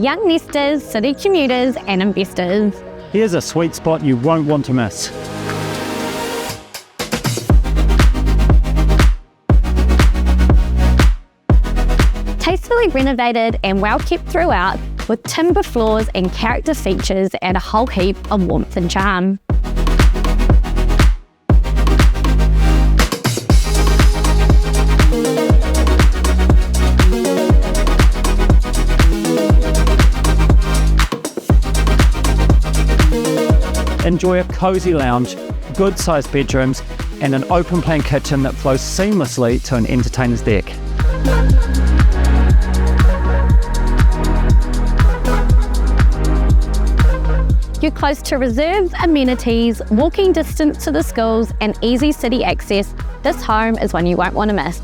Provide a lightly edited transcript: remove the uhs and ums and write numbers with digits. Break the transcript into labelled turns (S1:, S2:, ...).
S1: young nesters, city commuters and investors.
S2: Here's a sweet spot you won't want to miss.
S1: Tastefully renovated and well kept throughout, with timber floors and character features add a whole heap of warmth and charm.
S2: Enjoy a cosy lounge, good-sized bedrooms, and an open-plan kitchen that flows seamlessly to an entertainer's deck.
S1: You're close to reserves, amenities, walking distance to the schools, and easy city access. This home is one you won't want to miss.